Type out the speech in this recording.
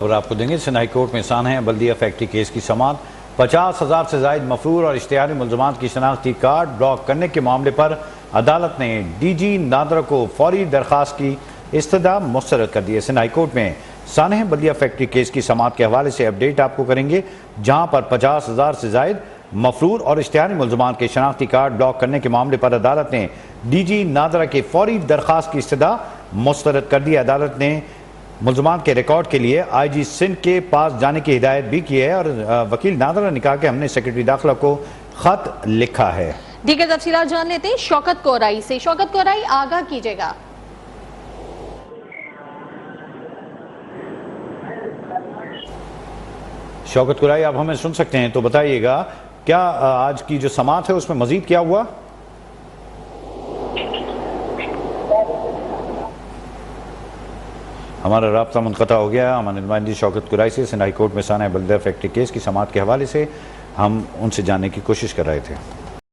और आपको देंगे सिंध हाई कोर्ट में सानह बल्दिया फैक्ट्री केस की समाअत। 50,000 से जायद मफरूर और इश्तिहारी मुल्ज़मान की शनाख्ती कार्ड ब्लॉक करने के मामले पर अदालत ने DG नादरा को फौरी दरख्वास्त की इस्तदा मुस्तरद कर दी है। सिंध हाई कोर्ट में सानह बल्दिया फैक्ट्री केस की समाअत के हवाले से अपडेट आपको करेंगे, जहां पर 50,000 से जायद मफरूर और इश्तिहारी मुल्ज़मान के शनाख्ती कार्ड ब्लॉक करने के मामले पर अदालत ने DG नादरा के फौरी दरख्वास्त की इस्तदा मुस्तरद कर दी। अदालत ने मुल्ज़मान के रिकॉर्ड के लिए IG सिंध के पास जाने की हिदायत भी की है और वकील नादरा ने कहा कि हमने सेक्रेटरी दाखिला को खत लिखा है। दीगर तफसीलात जान लेते हैं शौकत कोराई से। शौकत कोराई, आगाह कीजिएगा। शौकत कोराई, आप हमें सुन सकते हैं तो बताइएगा, क्या आज की जो समाअत है उसमें मजीद क्या हुआ? हमारा राब्ता मुनक़ता हो गया। हमारे नुमाइंदी शौकत कुराई से सिंध हाई कोर्ट में सानह बल्दिया फैक्ट्री केस की समाअत के हवाले से हम उनसे जानने की कोशिश कर रहे थे।